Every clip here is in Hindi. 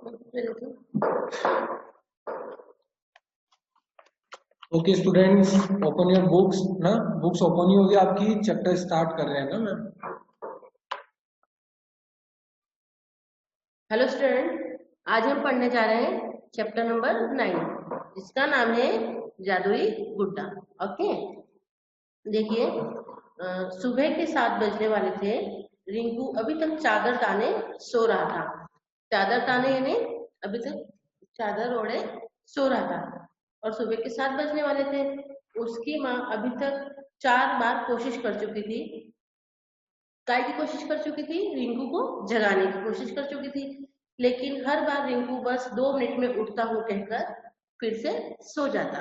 Okay students, open your books ना। बुक्स ओपन ही होगी आपकी, चैप्टर स्टार्ट कर रहे हैं ना मैम। हेलो स्टूडेंट, आज हम पढ़ने जा रहे हैं चैप्टर नंबर 9, जिसका नाम है जादुई गुड्डा। ओके, देखिए, सुबह के 7 बजने वाले थे। रिंकू अभी तक चादर ताने सो रहा था। चादर ताने यानी अभी तक चादर ओढ़े सो रहा था, और सुबह के 7 बजने वाले थे। उसकी माँ अभी तक 4 बार कोशिश कर चुकी थी। काय की कोशिश कर चुकी थी? रिंकू को जगाने की कोशिश कर चुकी थी, लेकिन हर बार रिंकू बस 2 मिनट में उठता हूँ कहकर फिर से सो जाता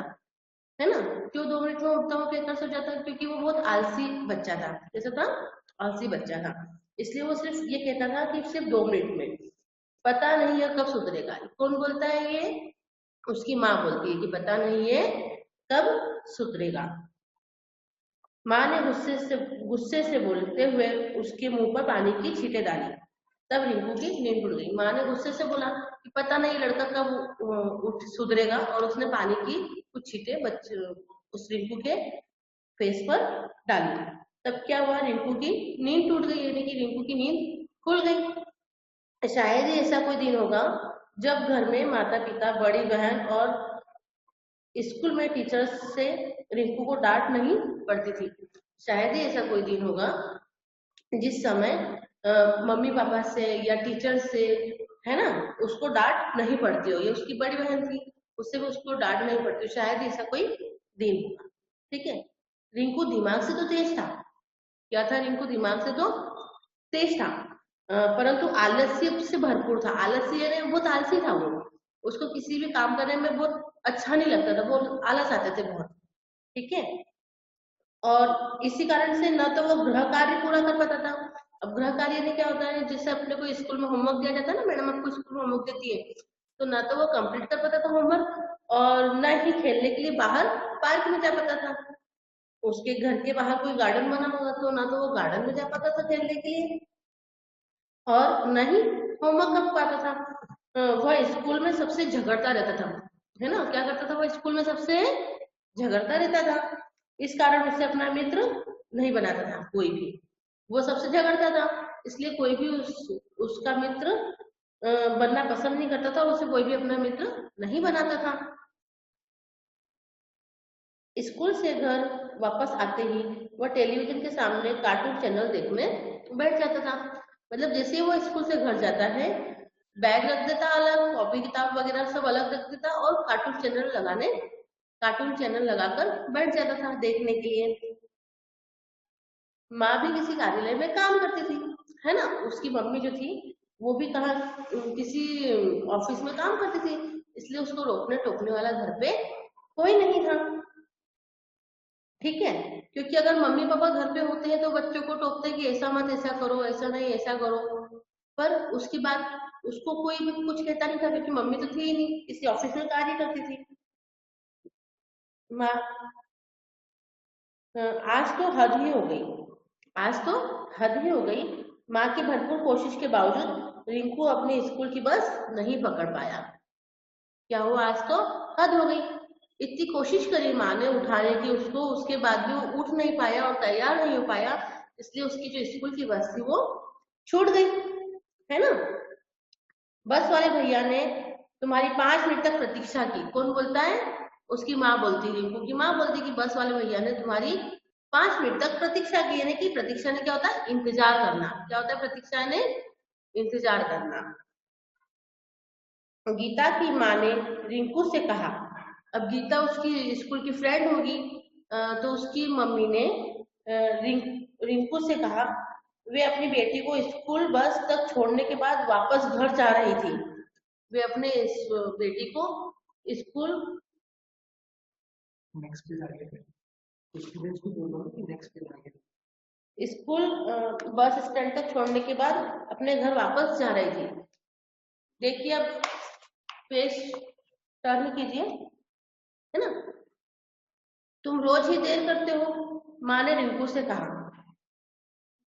है ना। क्यों 2 मिनट में उठता हूँ कहकर सो जाता? क्योंकि वो बहुत आलसी बच्चा था। कैसा था? आलसी बच्चा था। इसलिए वो सिर्फ ये कहता था कि सिर्फ 2 मिनट में, पता नहीं है कब सुधरेगा। कौन बोलता है ये? उसकी माँ बोलती है कि पता नहीं है कब सुधरेगा। माँ ने गुस्से से बोलते हुए उसके मुंह पर पानी की छींटे डाली। तब रिंकू की नींद उड़ गई। माँ ने गुस्से से बोला कि पता नहीं लड़का कब उठ सुधरेगा, और उसने पानी की कुछ छींटे उस रिंकू के फेस पर डाली। तब क्या हुआ? रिंकू की नींद टूट गई, यानी कि रिंकू की नींद खुल गई। शायद ही ऐसा कोई दिन होगा जब घर में माता पिता, बड़ी बहन और स्कूल में टीचर्स से रिंकू को डांट नहीं पड़ती थी। शायद ही ऐसा कोई दिन होगा जिस समय मम्मी पापा से या टीचर से, है ना, उसको डांट नहीं पड़ती हो। ये उसकी बड़ी बहन थी, उससे भी उसको डांट नहीं पड़ती। शायद ही ऐसा कोई दिन होगा। ठीक है, रिंकू दिमाग से तो तेज था। क्या था? रिंकू दिमाग से तो तेज था, परंतु आलस्य से भरपूर था। आलस्य यानी बहुत आलसी था वो। उसको किसी भी काम करने में बहुत अच्छा नहीं लगता था, बहुत आलस आते थे बहुत। ठीक है, और इसी कारण से न तो वो गृह कार्य पूरा कर पाता था। अब गृह कार्य में क्या होता है, जैसे अपने को स्कूल में होमवर्क दिया जाता है ना, मैडम आपको स्कूल में होमवर्क देती है, तो ना तो वो कंप्लीट कर पाता था होमवर्क, और न ही खेलने के लिए बाहर पार्क में जा पाता था। उसके घर के बाहर कोई गार्डन बना होगा तो ना तो वो गार्डन में जा पाता था खेलने के लिए, और न ही होमवर्क कर पाता था। वह स्कूल में सबसे झगड़ता रहता था, है ना। क्या करता था? वो स्कूल में सबसे झगड़ता रहता था। इस कारण उससे अपना मित्र नहीं बनाता था कोई भी। वो सबसे झगड़ता था, इसलिए कोई भी उसका मित्र बनना पसंद नहीं करता था। उसे कोई भी अपना मित्र नहीं बनाता था। स्कूल से घर वापस आते ही वह टेलीविजन के सामने कार्टून चैनल देखने बैठ जाता था। मतलब जैसे ही वो स्कूल से घर जाता है, बैग रख देता अलग, कॉपी किताब वगैरह सब अलग रख देता, और कार्टून चैनल लगाकर बैठ जाता था देखने के लिए। माँ भी किसी कार्यालय में काम करती थी, है ना। उसकी मम्मी जो थी वो भी कहाँ, किसी ऑफिस में काम करती थी, इसलिए उसको रोकने टोकने वाला घर पे कोई नहीं था। ठीक है, क्योंकि अगर मम्मी पापा घर पे होते हैं तो बच्चों को टोकते कि ऐसा मत, ऐसा करो, ऐसा नहीं, ऐसा करो। पर उसकी बात उसको कोई भी कुछ कहता नहीं था, क्योंकि मम्मी तो थी ही नहीं, किसी ऑफिस में कार्य करती थी। माँ, आज तो हद ही हो गई, आज तो हद ही हो गई। माँ की भरपूर कोशिश के बावजूद रिंकू अपने स्कूल की बस नहीं पकड़ पाया। क्या हुआ? आज तो हद हो गई। इतनी कोशिश करी माँ ने उठाने की उसको, उसके बाद भी वो उठ नहीं पाया और तैयार नहीं हो पाया, इसलिए उसकी जो स्कूल की बस थी वो छूट गई, है ना। बस वाले भैया ने तुम्हारी 5 मिनट तक प्रतीक्षा की। कौन बोलता है? उसकी माँ बोलती, रिंकू की माँ बोलती कि बस वाले भैया ने तुम्हारी 5 मिनट तक प्रतीक्षा की। यानी कि प्रतीक्षा ने क्या होता है? इंतजार करना। क्या होता है प्रतीक्षा ने? इंतजार करना। गीता की माँ ने रिंकू से कहा। अब गीता उसकी स्कूल की फ्रेंड होगी, तो उसकी मम्मी ने रिंकू से कहा। वे अपनी बेटी को स्कूल बस तक छोड़ने के बाद वापस घर जा रही थी। वे अपने बेटी को स्कूल, नेक्स्ट पेज आगे स्टूडेंट्स को बोल रहा हूँ कि नेक्स्ट पेज आगे स्कूल बस स्टैंड तक छोड़ने के बाद अपने घर वापस जा रही थी। देखिए, अब पेज टर्न कीजिए, है ना। तुम रोज ही देर करते हो, माँ ने रिंकू से कहा।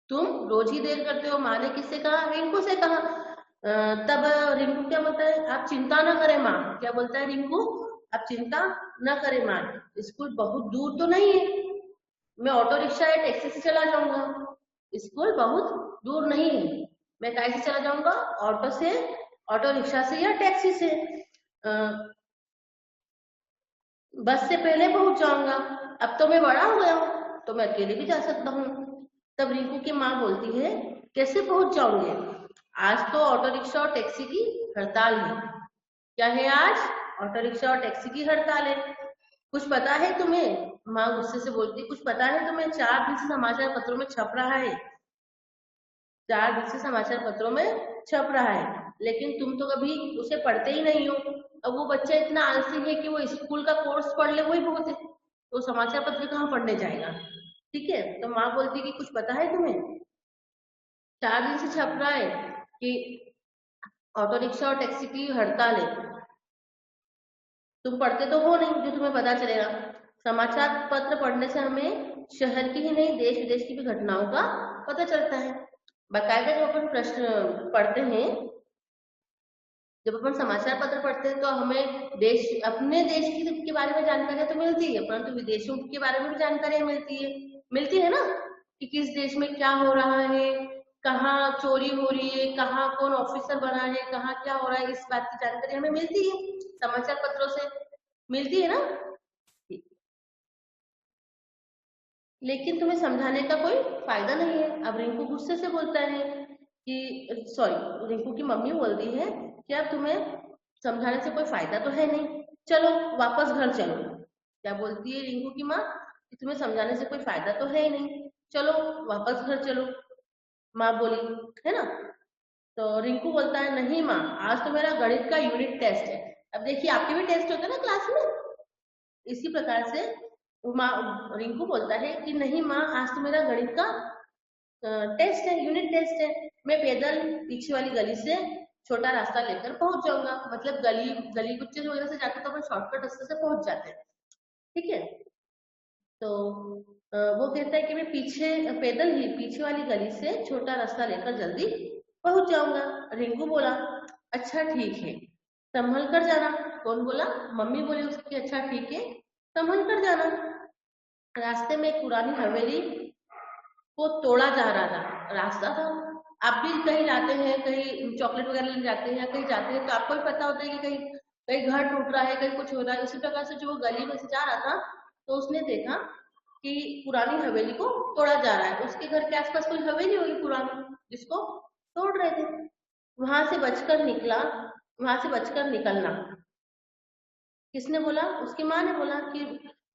तुम रोज ही देर करते हो, माँ ने किससे कहा? रिंकू से कहा। तब रिंकू क्या बोलता है, आप चिंता ना करें माँ। क्या बोलता है रिंकू, आप चिंता न करें माँ, स्कूल बहुत दूर तो नहीं है, मैं ऑटो रिक्शा या टैक्सी से चला जाऊंगा। स्कूल बहुत दूर नहीं है, मैं कैसे चला जाऊंगा, ऑटो से, ऑटो रिक्शा से या टैक्सी से, बस से पहले पहुंच जाऊंगा। अब तो मैं बड़ा हो गया हूँ तो मैं अकेले भी जा सकता हूँ। तब रिंकू की माँ बोलती है, कैसे पहुंच जाओगे, आज तो ऑटो रिक्शा और टैक्सी की हड़ताल है। क्या है आज, ऑटो रिक्शा और टैक्सी की हड़ताल है। कुछ पता है तुम्हें, माँ गुस्से से बोलती, कुछ पता है तुम्हें, 4 दिन से समाचार पत्रों में छप रहा है, 4 दिन से समाचार पत्रों में छप रहा है, लेकिन तुम तो कभी उसे पढ़ते ही नहीं हो। अब वो बच्चा इतना आलसी है कि वो स्कूल का कोर्स पढ़ ले वही बहुत है, तो समाचार पत्र कहाँ पढ़ने जाएगा। ठीक है, तो माँ बोलती कि कुछ पता है तुम्हें, 4 दिन से छप रहा है कि ऑटो रिक्शा और टैक्सी की हड़ताल है, तुम पढ़ते तो हो नहीं जो तुम्हें पता चलेगा। समाचार पत्र पढ़ने से हमें शहर की ही नहीं देश विदेश की भी घटनाओं का पता चलता है। बाकायदा जब अपन प्रश्न पढ़ते हैं, जब अपन समाचार पत्र पढ़ते हैं तो हमें देश, अपने देश की के बारे में जानकारियां तो मिलती है, परंतु विदेशों के बारे में भी जानकारियां मिलती है ना, कि किस देश में क्या हो रहा है, कहाँ चोरी हो रही है, कहाँ कौन ऑफिसर बना है, कहाँ क्या हो रहा है, इस बात की जानकारी हमें मिलती है, समाचार पत्रों से मिलती है ना। लेकिन तुम्हें समझाने का कोई फायदा नहीं है। अब रिंकू गुस्से से बोलता है कि, सॉरी, रिंकू की मम्मी बोलती है कि अब तुम्हें समझाने से कोई फायदा तो है नहीं, चलो वापस घर चलो। क्या बोलती है रिंकू की माँ, कि तुम्हें समझाने से कोई फायदा तो है ही नहीं, चलो वापस घर चलो, माँ बोली, है ना। तो रिंकू बोलता है, नहीं माँ, आज तो मेरा गणित का यूनिट टेस्ट है। अब देखिए, आपके भी टेस्ट होते हैं ना क्लास में, इसी प्रकार से माँ, रिंकू बोलता है कि नहीं माँ, आज तो मेरा गणित का टेस्ट है, यूनिट टेस्ट है, मैं पैदल पीछे वाली गली से छोटा रास्ता लेकर पहुंच जाऊंगा। मतलब गली गली कुच्चे वगैरह से जाते तो अपन शॉर्टकट रास्ते से पहुंच जाते हैं। ठीक है, तो वो कहता है कि मैं पीछे पैदल ही पीछे वाली गली से छोटा रास्ता लेकर जल्दी पहुंच जाऊंगा। रिंकू बोला, अच्छा ठीक है, संभल कर जाना। कौन बोला, मम्मी बोली उसकी, अच्छा ठीक है, संभल कर जाना। रास्ते में एक पुरानी हवेली को तोड़ा जा रहा था, रास्ता था। आप भी कहीं जाते हैं, कहीं चॉकलेट वगैरह लेने जाते हैं या कहीं जाते हैं, तो आपको भी पता होता है कि कहीं कहीं घर टूट रहा है, कहीं कुछ हो रहा है। उसी प्रकार से जो वो गली में से जा रहा था, तो उसने देखा कि पुरानी हवेली को तोड़ा जा रहा है। उसके घर के आसपास कोई हवेली होगी पुरानी, जिसको तोड़ रहे थे। वहां से बचकर निकला, वहां से बचकर निकलना। किसने बोला, उसकी माँ ने बोला कि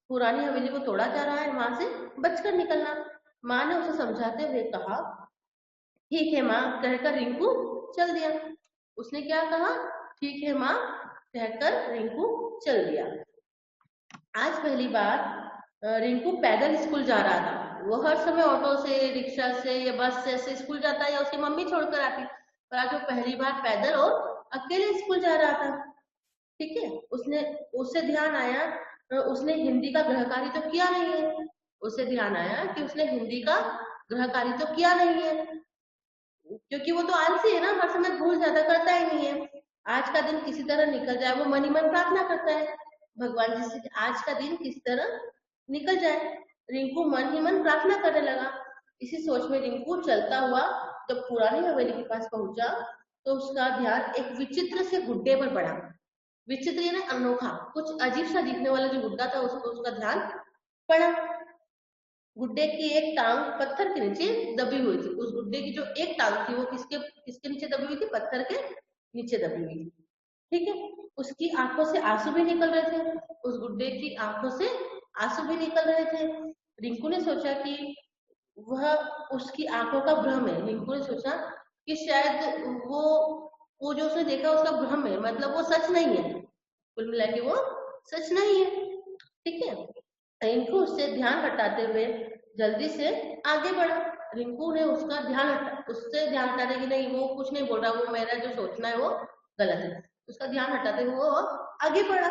पुरानी हवेली को तोड़ा जा रहा है, वहां से बचकर निकलना। माँ ने उसे समझाते हुए कहा, ठीक है माँ, कहकर रिंकू चल दिया। उसने क्या कहा, ठीक है माँ, कहकर रिंकू चल दिया। आज पहली बार रिंकू पैदल स्कूल जा रहा था। वो हर समय ऑटो से, रिक्शा से या बस से ऐसे स्कूल जाता है या उसकी मम्मी छोड़कर आती, पर आज वो पहली बार पैदल और अकेले स्कूल जा रहा था। ठीक है, उससे ध्यान आया, उसने हिंदी का गृह कार्य तो किया नहीं है। उसे ध्यान आया कि उसने हिंदी का गृह कार्य तो किया नहीं है, क्योंकि वो तो आलसी है ना, हर समय भूल जाता, करता ही नहीं है। आज का दिन किसी तरह निकल जाए, वो मन ही मन प्रार्थना करता है भगवान जी से, आज का दिन किस तरह निकल जाए। रिंकू मन ही मन प्रार्थना करने लगा। इसी सोच में रिंकू चलता हुआ जब पुरानी हवेली के पास पहुंचा, तो उसका ध्यान एक विचित्र से गुड्डे पर पड़ा। विचित्र यानी अनोखा, कुछ अजीब सा दिखने वाला जो गुड्डा था, उसको उसका ध्यान पड़ा। गुड्डे की एक टांग पत्थर के नीचे दबी हुई थी। उस गुड्डे की जो एक टांग थी वो किसके किसके नीचे दबी हुई थी, पत्थर के नीचे दबी हुई थी। ठीक है, उसकी आंखों से आंसू भी निकल रहे थे, उस गुड्डे की आंखों से आंसू भी निकल रहे थे। रिंकू ने सोचा कि वह उसकी आंखों का भ्रम है। रिंकू ने सोचा कि शायद वो जो उसने देखा उसका भ्रम है, मतलब वो सच नहीं है, कुल मिला के वो सच नहीं है। ठीक है, रिंकू उससे ध्यान हटाते हुए जल्दी से आगे बढ़ा। रिंकू ने उससे ध्यान हटाने की, नहीं वो कुछ नहीं बोल रहा, वो मेरा जो सोचना है वो गलत है, उसका ध्यान हटाते हुए वो आगे बढ़ा,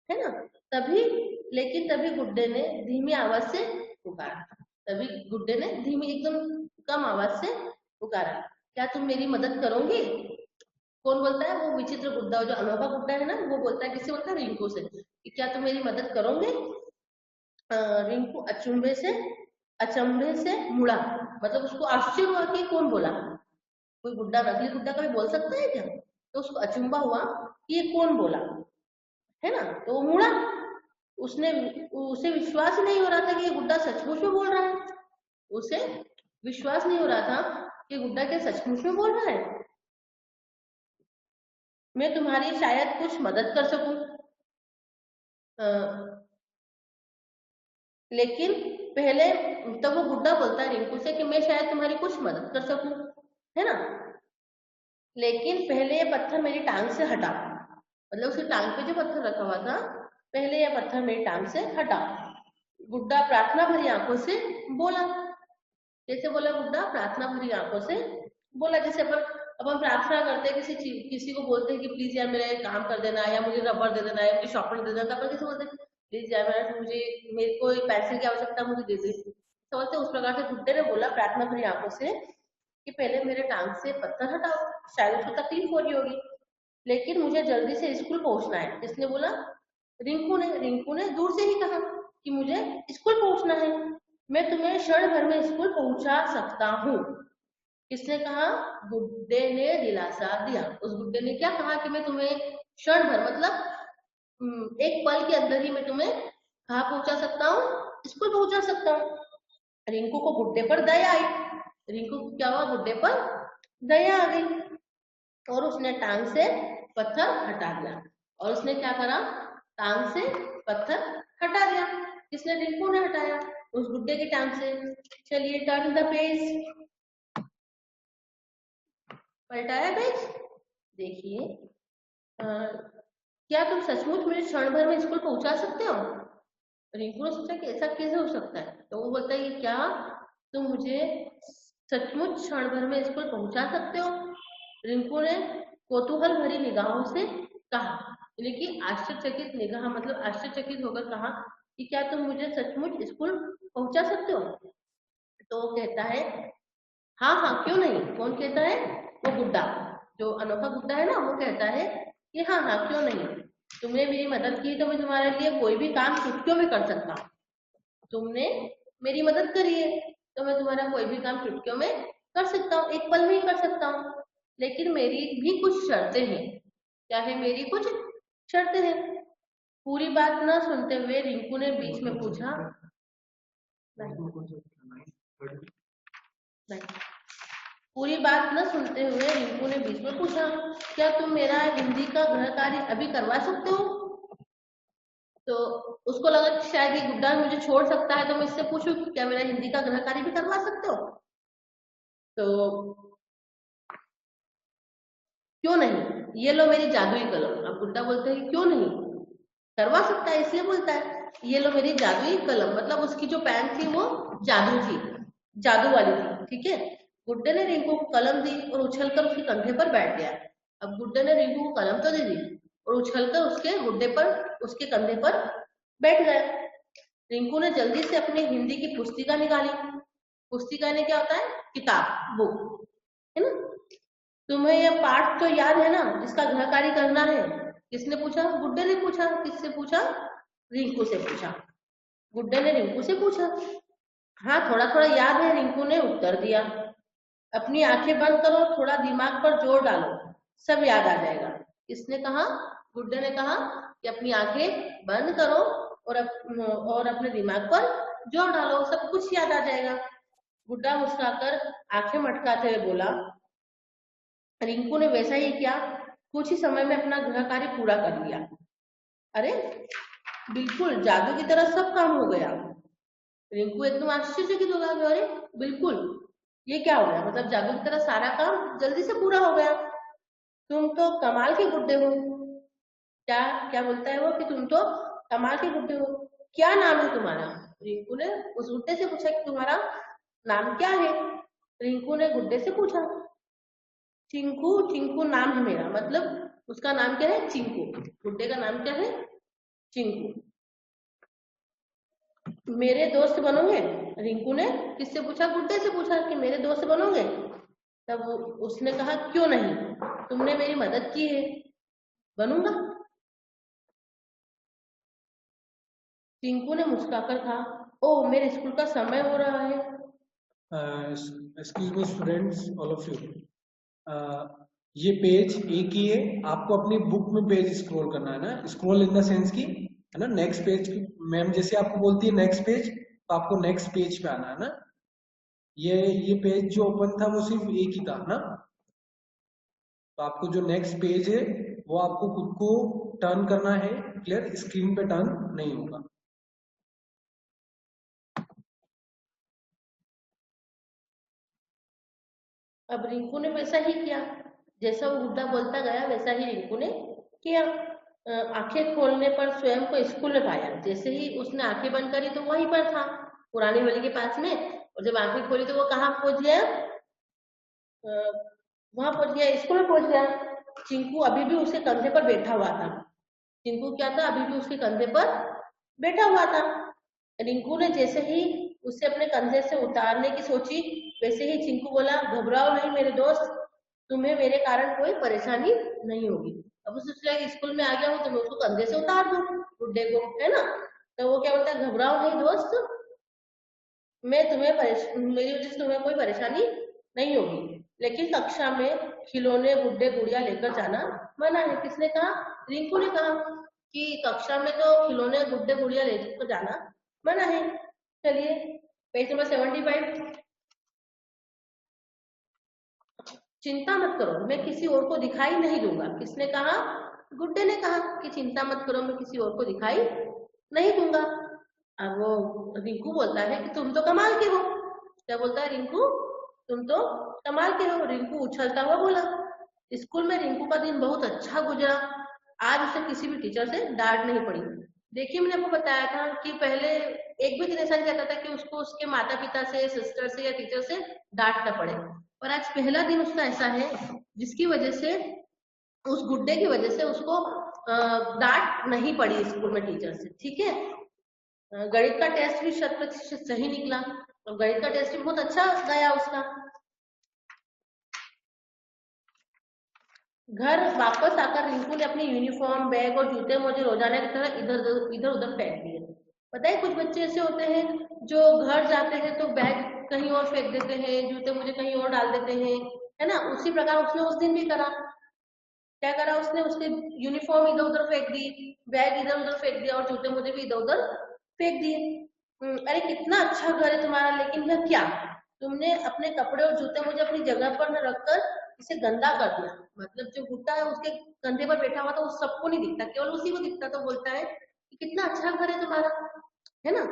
है ना। तभी तभी गुड्डे ने धीमी आवाज से पुकारा। तभी गुड्डे ने धीमी, एकदम कम आवाज से पुकारा, क्या तुम मेरी मदद करोगे। कौन बोलता है? वो विचित्र गुड्डा, जो अनोखा गुड्डा है ना, वो बोलता है, किससे बोलता है? रिंकू से, कि क्या तुम मेरी मदद करोगे? रिंकू अचंभे से मुड़ा, मतलब उसको आश्चर्य हुआ कि कौन बोला, कोई गुड्डा, नकली गुड्डा कभी बोल सकता है क्या? तो उसको अचंभा हुआ कि ये कौन बोला, है ना। तो वो मुड़ा, उसने उसे विश्वास ही नहीं हो रहा था कि ये गुड्डा सचमुच में बोल रहा है। उसे विश्वास नहीं हो रहा था कि गुड्डा क्या सचमुच में बोल रहा है। मैं तुम्हारी शायद कुछ मदद कर सकूं, लेकिन पहले, तब वो गुड्डा बोलता है रिंकू से कि मैं शायद तुम्हारी कुछ मदद कर सकूं, है ना, लेकिन पहले ये पत्थर मेरी टांग से हटा, मतलब उसकी टांग पे जो पत्थर रखा हुआ था, पहले ये पत्थर मेरी टांग से हटा। गुड्डा प्रार्थना भरी आंखों से बोला। कैसे बोला गुड्डा? प्रार्थना भरी आंखों से बोला। जैसे अपन प्रार्थना करते हैं, किसी को बोलते हैं कि प्लीज यार मेरा काम कर देना, या मुझे रबर दे देना, या मुझे शॉर्पनर दे देना, तो अपन किसे बोलते हैं? प्लीज यार मेरे को पेंसिल की आवश्यकता, मुझे दे दे, तो बोलते उस प्रकार से गुड्डे ने बोला प्रार्थना भरी आंखों से कि पहले मेरे टांग से पत्थर हटाओ, शायद उसको तकलीफ हो रही होगी, लेकिन मुझे जल्दी से स्कूल पहुंचना है। किसने बोला? रिंकू ने दूर से ही कहा कि मुझे स्कूल पहुंचना है, मैं तुम्हें क्षण भर में स्कूल पहुंचा सकता हूँ। किसने कहा? गुड्डे ने दिलासा दिया। उस गुड्डे ने क्या कहा कि मैं तुम्हें क्षण भर, मतलब एक पल के अंदर ही मैं तुम्हें कहाँ पहुंचा सकता हूँ? स्कूल पहुंचा सकता हूँ। रिंकू को गुड्डे पर दया आई। रिंकू को क्या हुआ? गुड्डे पर दया आ गई, और उसने टांग से पत्थर हटा दिया। और उसने क्या करा? टांग से पत्थर हटा दिया। किसने? रिंकू ने हटाया उस गुड्डे की टांग से। चलिए टर्न द पेज, पलटाया पेज। देखिए, क्या तुम सचमुच मुझे क्षण भर में स्कूल पहुंचा सकते हो? रिंकू ने सोचा कि ऐसा कैसे हो सकता है, तो वो बोलता है कि क्या तुम मुझे सचमुच क्षण भर में स्कूल पहुंचा सकते हो? रिंकू ने कौतूहल भरी निगाहों से कहा, लेकिन आश्चर्यचकित निगाह, मतलब आश्चर्यचकित होकर कहा कि क्या तुम मुझे सचमुच स्कूल पहुंचा सकते हो? तो वो कहता है हाँ हाँ क्यों नहीं। कौन कहता है? वो गुड्डा, जो अनोखा गुड्डा है ना, वो कहता है कि हाँ हाँ क्यों नहीं, तुमने मेरी मदद की तो मैं तुम्हारे लिए कोई भी काम चुटकियों में कर सकता हूँ। तुमने मेरी मदद करी है तो मैं तुम्हारा कोई भी काम चुटकियों में कर सकता हूँ, एक पल में ही कर सकता हूँ, लेकिन मेरी भी कुछ शर्तें हैं। क्या है मेरी कुछ शर्तें हैं? पूरी बात ना सुनते हुए रिंकू ने बीच में पूछा, नहीं, पूरी बात न सुनते हुए रिंकू ने बीच में पूछा, क्या तुम मेरा हिंदी का गृह कार्य अभी करवा सकते हो? तो उसको लगा कि शायद ये गुड्डा मुझे छोड़ सकता है, तो मैं इससे पूछूं कि क्या मेरा हिंदी का गृह कार्य भी करवा सकते हो? तो क्यों नहीं, ये लो मेरी जादुई कलम। अब गुड्डा बोलते हैं क्यों नहीं, करवा सकता है, इसलिए बोलता है ये लो मेरी जादुई कलम, मतलब उसकी जो पेन थी वो जादू थी, जादू वाली थी, ठीक है। गुड्डे ने रिंकू को कलम दी और उछलकर उसके कंधे पर बैठ गया। अब गुड्डे ने रिंकू को कलम तो दे दी और उछलकर उसके गुड्डे पर, उसके कंधे पर बैठ गया। रिंकू ने जल्दी से अपनी हिंदी की पुस्तिका निकाली। पुस्तिका ने क्या होता है? किताब, बुक, है ना। तुम्हें यह पाठ तो याद है ना जिसका गृह कार्य करना है? किसने पूछा? गुड्डे ने पूछा। किससे पूछा? रिंकू से पूछा। गुड्डे ने रिंकू से पूछा। हाँ थोड़ा थोड़ा याद है, रिंकू ने उत्तर दिया। अपनी आंखें बंद करो, थोड़ा दिमाग पर जोर डालो, सब याद आ जाएगा। किसने कहा? गुड्डे ने कहा कि अपनी आंखें बंद करो और अपने दिमाग पर जोर डालो, सब कुछ याद आ जाएगा। गुड्डा मुस्कुराकर आंखें मटकाते हुए बोला। रिंकू ने वैसा ही किया, कुछ ही समय में अपना गृह कार्य पूरा कर लिया। अरे बिल्कुल जादू की तरह सब काम हो गया। रिंकू एकदम आश्चर्यचकित हो गया, अरे बिल्कुल ये क्या हो गया, मतलब जादू की तरह सारा काम जल्दी से पूरा हो गया। तुम तो कमाल के गुड्डे हो। क्या क्या बोलता है वो कि तुम तो कमाल के गुड्डे हो। क्या नाम है तुम्हारा? रिंकू ने उस गुड्डे से पूछा कि तुम्हारा नाम क्या है? रिंकू ने गुड्डे से पूछा। चिंकू, चिंकू नाम है मेरा, मतलब उसका नाम क्या है? चिंकू। गुड्डे का नाम क्या है? चिंकू। मेरे दोस्त बनोगे? रिंकू ने किससे पूछा? गुड्डे से पूछा कि मेरे दोस्त बनोगे? तब उसने कहा क्यों नहीं। तुमने मेरी मदद की है, बनूंगा। टिंकू ने मुस्कुराकर कहा, ओह मेरे स्कूल का समय हो रहा है। Excuse me students, all of you, ये पेज एक ही है, आपको अपनी बुक में पेज स्क्रॉल करना है ना, स्क्रॉल इन द सेंस की है ना, नेक्स्ट पेज। मैम जैसे आपको बोलती है नेक्स्ट पेज, तो आपको नेक्स्ट पेज पे आना है ना। ये पेज जो ओपन था वो सिर्फ एक ही था ना, तो आपको जो नेक्स्ट पेज है वो आपको खुद को टर्न करना है, क्लियर, स्क्रीन पे टर्न नहीं होगा। अब रिंकू ने वैसा ही किया, जैसा वो गुड्डा बोलता गया वैसा ही रिंकू ने किया। आंखें खोलने पर स्वयं को स्कूल में पाया। जैसे ही उसने आंखें बंद करी तो वहीं पर था, पुरानी वाली के पास में। और जब आंखें खोली तो वो कहाँ पहुंच गया, वहां पहुंच गया, स्कूल में पहुंच गया। चिंकू अभी भी उसके कंधे पर बैठा हुआ था। चिंकू क्या था, अभी भी उसके कंधे पर बैठा हुआ था। रिंकू ने जैसे ही उसे अपने कंधे से उतारने की सोची, वैसे ही चिंकू बोला, घबराओ नहीं मेरे दोस्त, तुम्हें मेरे कारण कोई परेशानी नहीं होगी। अब उसे सोच रहा स्कूल में आ गया हूँ तो मैं उसको कंधे से उतार दूं, बुड्ढे को, है ना। तो वो क्या बोलता है, घबराओ नहीं दोस्त, मैं तुम्हें मेरी वजह से तुम्हें कोई परेशानी नहीं होगी। लेकिन कक्षा में खिलौने गुड्डे गुड़िया लेकर जाना मना है। किसने कहा, रिंकू ने कहा कि कक्षा में तो खिलौने गुड्डे गुड़िया लेकर जाना मना है। चलिए पेज नंबर 75। चिंता मत करो, मैं किसी और को दिखाई नहीं दूंगा। किसने कहा, गुड्डे ने कहा कि चिंता मत करो, मैं किसी और को दिखाई नहीं दूंगा। अब वो रिंकू बोलता है कि तुम तो कमाल के हो। क्या बोलता है रिंकू, तुम तो कमाल के हो। रिंकू उछलता हुआ बोला। स्कूल में रिंकू का दिन बहुत अच्छा गुजरा। आज उसे किसी भी टीचर से डांट नहीं पड़ी। देखिए मैंने आपको बताया था कि पहले एक भी दिन ऐसा नहीं रहता था कि उसको उसके माता पिता से, सिस्टर से या टीचर से डांट ना पड़े। और आज पहला दिन उसका ऐसा है जिसकी वजह से, उस गुड्डे की वजह से उसको डांट नहीं पड़ी स्कूल में टीचर से। ठीक है, गणित का टेस्ट भी 100% सही निकला, और गणित का टेस्ट भी बहुत अच्छा गया उसका। घर वापस आकर रिंकू ने अपनी यूनिफॉर्म, बैग और जूते मोजे रोजाना की तरह इधर उधर फेंक दिए। पता है कुछ बच्चे ऐसे होते हैं जो घर जाते हैं तो बैग कहीं और फेंक देते हैं, जूते मोजे कहीं और डाल देते हैं, है ना। उसी प्रकार उसने उस दिन भी करा। क्या करा उसने, उसके यूनिफॉर्म इधर उधर फेंक दी, बैग इधर उधर फेंक दिया और जूते मुझे भी इधर उधर फेंक दिए। अरे कितना अच्छा घर है तुम्हारा, लेकिन यह क्या, तुमने अपने कपड़े और जूते मुझे अपनी जगह पर न रखकर इसे गंदा कर दिया। मतलब जो गुड्डा है उसके कंधे पर बैठा हुआ था, उस सबको नहीं दिखता, केवल उसी को दिखता। तो बोलता है कि कितना अच्छा घर है तुम्हारा, है ना,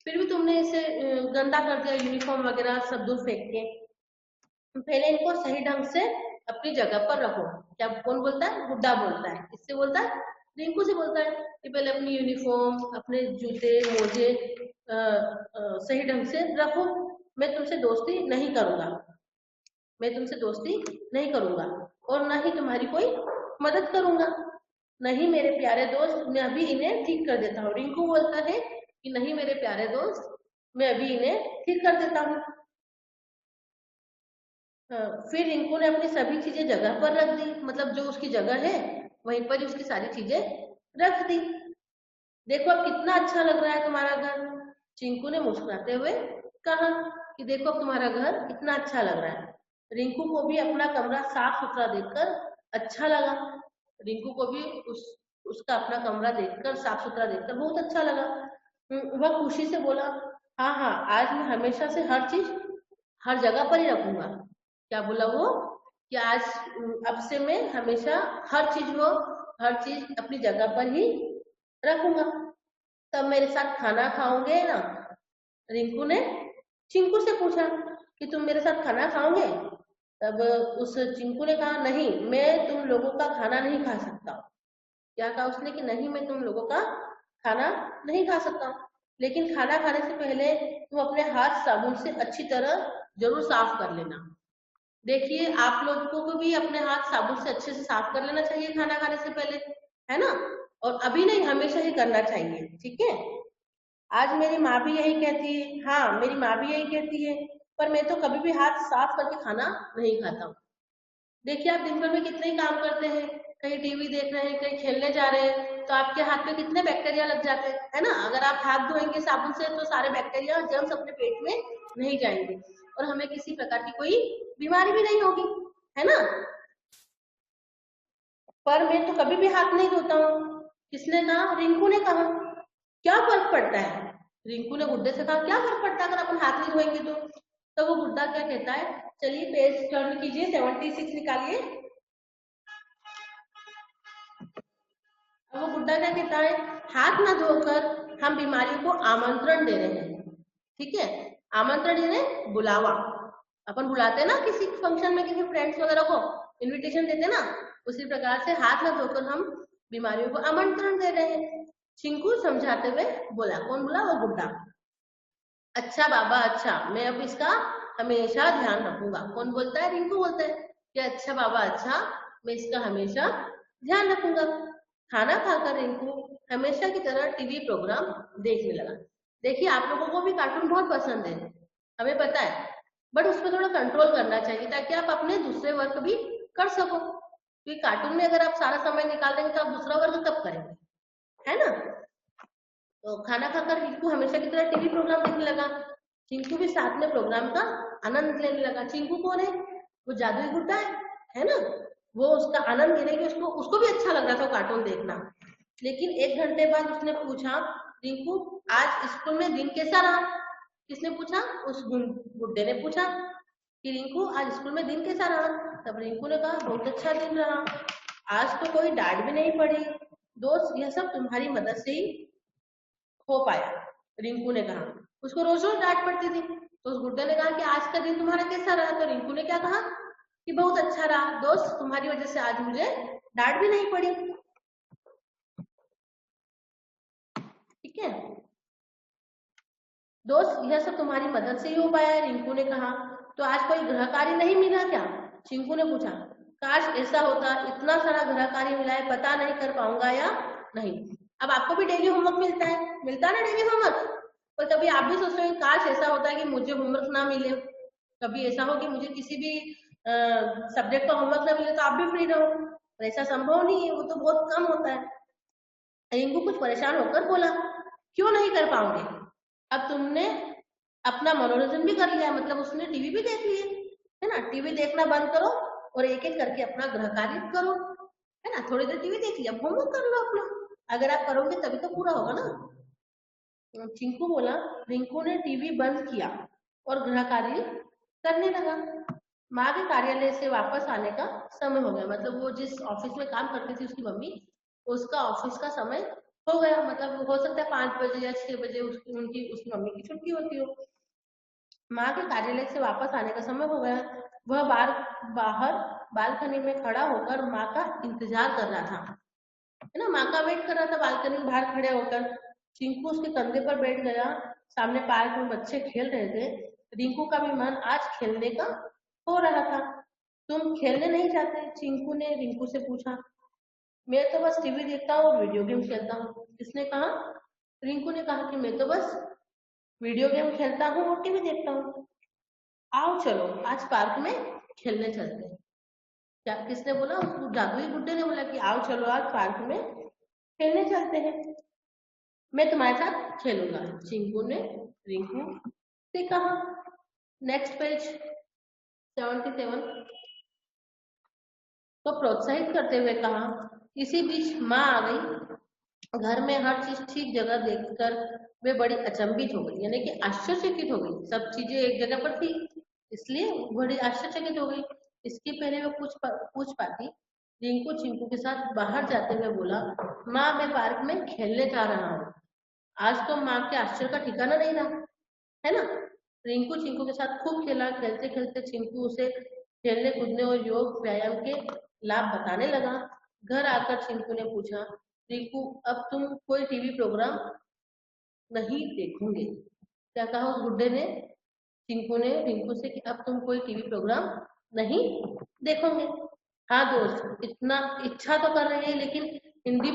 फिर भी तुमने इसे गंदा कर दिया, यूनिफॉर्म वगैरह सब दूर फेंक के। पहले इनको सही ढंग से अपनी जगह पर रखो। क्या कौन बोलता है, गुड्डा बोलता है। किससे बोलता है, रिंकू से बोलता है कि पहले अपनी यूनिफॉर्म, अपने जूते मोजे सही ढंग से रखो। मैं तुमसे दोस्ती नहीं करूंगा, मैं तुमसे दोस्ती नहीं करूंगा, और ना ही तुम्हारी कोई मदद करूंगा। नहीं मेरे प्यारे दोस्त, मैं अभी इन्हें ठीक कर देता हूँ। रिंकू बोलता है कि नहीं मेरे प्यारे दोस्त, मैं अभी इन्हें ठीक कर देता हूँ। फिर रिंकू ने अपनी सभी चीजें जगह पर रख दी, मतलब जो उसकी जगह है वहीं पर ही उसकी सारी चीजें रख दी। देखो अब कितना अच्छा लग रहा है तुम्हारा घर, चिंकू ने मुस्कुराते हुए कहा कि देखो अब तुम्हारा घर कितना अच्छा लग रहा है। रिंकू को भी अपना कमरा साफ सुथरा देखकर अच्छा लगा। रिंकू को भी उसका अपना कमरा देखकर, साफ सुथरा देखकर बहुत अच्छा लगा। वह खुशी से बोला, हाँ हाँ, आज मैं हमेशा से हर चीज हर जगह पर ही रखूंगा। क्या बोला वो, कि आज अब से मैं हमेशा हर चीज अपनी जगह पर ही रखूंगा। तब मेरे साथ खाना खाओगे ना, रिंकू ने चिंकू से पूछा कि तुम मेरे साथ खाना खाओगे। तब उस चिंकू ने कहा, नहीं मैं तुम लोगों का खाना नहीं खा सकता। क्या कहा उसने, कि नहीं मैं तुम लोगों का खाना नहीं खा सकता, लेकिन खाना खाने से पहले तुम अपने हाथ साबुन से अच्छी तरह जरूर साफ कर लेना। देखिए आप लोगों को भी अपने हाथ साबुन से अच्छे से साफ कर लेना चाहिए खाना खाने से पहले, है ना। और अभी नहीं, हमेशा ही करना चाहिए, ठीक है। आज मेरी माँ भी यही कहती है, हाँ मेरी माँ भी यही कहती है, पर मैं तो कभी भी हाथ साफ करके खाना नहीं खाता हूँ। देखिए आप दिन भर में कितने ही काम करते हैं, कहीं टीवी देख रहे हैं, कहीं खेलने जा रहे हैं, तो आपके हाथ पे कितने बैक्टीरिया लग जाते हैं, है ना। अगर आप हाथ धोएंगे साबुन से तो सारे बैक्टीरिया और जर्म्स अपने पेट में नहीं जाएंगे और हमें किसी प्रकार की कोई बीमारी भी नहीं होगी, है ना। पर मैं तो कभी भी हाथ नहीं धोता हूँ। किसने कहा? रिंकू ने कहा। क्या फर्क पड़ता है? रिंकू ने गुड्डे से कहा क्या फर्क पड़ता है अगर अपन हाथ नहीं धोएंगे तो वो गुड्डा क्या कहता है, चलिए पेज टर्न कीजिए, 76 निकालिए। अब वो गुड्डा क्या कहता है, हाथ ना धोकर हम बीमारियों को आमंत्रण दे रहे हैं, ठीक है। आमंत्रण यानी बुलावा, अपन बुलाते हैं ना किसी फंक्शन में किसी फ्रेंड्स वगैरह को इनविटेशन देते हैं ना, उसी प्रकार से हाथ ना धोकर हम बीमारियों को आमंत्रण दे रहे हैं। चिंकू समझाते हुए बोला। कौन बोला? वो गुड्डा। अच्छा बाबा अच्छा, मैं अब इसका हमेशा ध्यान रखूंगा। कौन बोलता है? रिंकू बोलता है कि अच्छा बाबा अच्छा, मैं इसका हमेशा ध्यान रखूंगा। खाना खाकर रिंकू हमेशा की तरह टीवी प्रोग्राम देखने लगा। देखिए आप लोगों को भी कार्टून बहुत पसंद है, हमें पता है, बट उसमें थोड़ा कंट्रोल करना चाहिए ताकि आप अपने दूसरे वर्क भी कर सको, क्योंकि कार्टून में अगर आप सारा समय निकाल देंगे तो आप दूसरा वर्क कब करेंगे, है ना। तो खाना खाकर रिंकू हमेशा की तरह टीवी प्रोग्राम देखने लगा। चिंकू भी साथ में प्रोग्राम का आनंद लेने लगा। चिंकू कौन है? वो जादुई गुड्डा है ना। वो उसका आनंद लेने की उसको उसको भी अच्छा लग रहा था कार्टून देखना। लेकिन 1 घंटे बाद उसने पूछा, रिंकू आज स्कूल में दिन कैसा रहा? किसने पूछा? उस गुड्डे ने पूछा कि रिंकू आज स्कूल में दिन कैसा रहा? तब रिंकू ने कहा बहुत अच्छा दिन रहा, आज तो कोई डांट भी नहीं पड़ी, दोस्त यह सब तुम्हारी मदद से ही हो पाया। रिंकू ने कहा। उसको रोज रोज डांट पड़ती थी, तो उस गुड्डे ने कहा कि आज का दिन तुम्हारा कैसा रहा? तो रिंकू ने क्या कहा कि बहुत अच्छा रहा दोस्त, तुम्हारी वजह से आज मुझे डांट भी नहीं पड़ी, ठीक है। दोस्त यह सब तुम्हारी मदद से ही हो पाया है, रिंकू ने कहा। तो आज कोई गृह कार्य नहीं मिला क्या? चिंकू ने पूछा। काश ऐसा होता, इतना सारा गृह कार्य मिला है, पता नहीं कर पाऊंगा या नहीं। अब आपको भी डेली होमवर्क मिलता है ना डेली होमवर्क। पर कभी आप भी सोचते हो काश ऐसा होता है कि मुझे होमवर्क ना मिले, कभी ऐसा हो कि मुझे किसी भी सब्जेक्ट का होमवर्क ना मिले तो आप भी फ्री रहो, पर ऐसा संभव नहीं है, वो तो बहुत कम होता है। रिंकू कुछ परेशान होकर बोला, क्यों नहीं कर पाओगे? अब तुमने अपना मनोरंजन भी कर लिया, मतलब उसने टीवी भी देख लिए, है ना। टीवी देखना बंद करो और एक एक करके अपना गृह कार्य करो, है ना। थोड़ी देर टीवी देख लिया, होमवर्क कर लो अपना, अगर आप करोगे तभी तो पूरा होगा ना। चिंकू बोला। रिंकू ने टीवी बंद किया और गृह कार्य करने लगा। माँ के कार्यालय से वापस आने का समय हो गया, मतलब वो जिस ऑफिस में काम करती थी उसकी मम्मी, उसका ऑफिस का समय हो गया, मतलब हो सकता है 5 बजे या 6 बजे उसकी मम्मी की छुट्टी होती हो। माँ के कार्यालय से वापस आने का समय हो गया। वह बाहर बालकनी में खड़ा होकर माँ का इंतजार कर रहा था, है ना। माँ का वेट कर रहा था बालकनी में बाहर खड़े होकर। चिंकू उसके कंधे पर बैठ गया। सामने पार्क में बच्चे खेल रहे थे। रिंकू का भी मन आज खेलने का हो रहा था। तुम खेलने नहीं जाते? चिंकू ने रिंकू से पूछा। मैं तो बस टीवी देखता हूँ और वीडियो गेम खेलता हूँ। किसने कहा? रिंकू ने कहा कि मैं तो बस वीडियो गेम खेलता हूँ और टीवी देखता हूँ। आओ चलो आज पार्क में खेलने चलते हैं। क्या किसने बोला? उस जादुई गुड्डे ने बोला कि आओ चलो आज पार्क में खेलने चलते हैं, मैं तुम्हारे साथ खेलूंगा, चिंकू ने रिंकू से कहा। Next page 77। तो प्रोत्साहित करते हुए कहा। इसी बीच माँ आ गई। घर में हर चीज ठीक जगह देखकर वे बड़ी अचंभित हो गई, यानी कि आश्चर्यचकित हो गई। सब चीजें एक जगह पर थी, इसलिए बड़ी आश्चर्यचकित हो गई। इसके पहले वो पूछ पाती, रिंकू चिंकू के साथ बाहर जाते हुए बोला, माँ मैं पार्क में खेलने जा रहा हूँ। आज तो माँ के आश्चर्य का ठिकाना नहीं रहा, है ना। रिंकू चिंकू के साथ खूब खेला। खेलते खेलते चिंकू उसे खेलने कूदने और योग व्यायाम के लाभ बताने लगा। घर आकर चिंकू ने पूछा, रिंकू अब तुम कोई टीवी प्रोग्राम नहीं देखोगे? क्या कहा उस बुड्ढे ने? चिंकू ने रिंकू से कि अब तुम कोई टीवी प्रोग्राम नहीं देखोगे। हाँ दोस्त, इतना इच्छा तो कर रही है, लेकिन हिंदी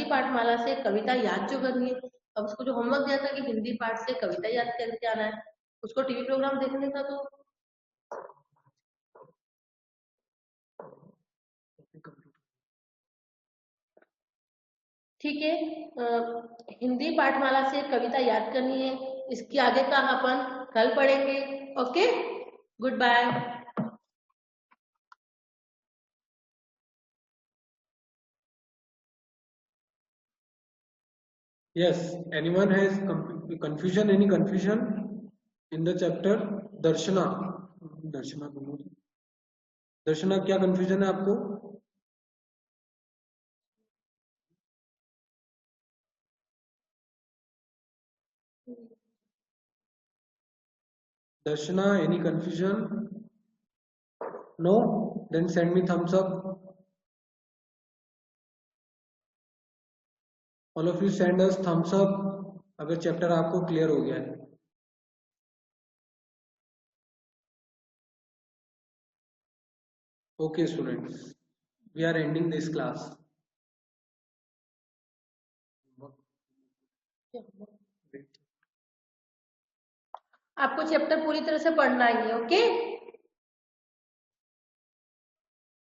पाठमाला से कविता याद जो करनी है। अब उसको जो होमवर्क दिया था कि हिंदी पाठ से कविता याद करके आना है, उसको टीवी प्रोग्राम देखने का तो ठीक है, हिंदी पाठमाला से कविता याद करनी है, इसके आगे का अपन कल पढ़ेंगे। Okay, goodbye. Yes, anyone has confusion, any confusion in the chapter? Darshana, Darshana बोलो, दर्शना क्या कंफ्यूजन है आपको? Darshana, any confusion? No? Then send me thumbs up. All of you send us thumbs up अगर चैप्टर आपको क्लियर हो गया है। Okay students, we are ending this class. आपको चैप्टर पूरी तरह से पढ़ना ही है। ओके।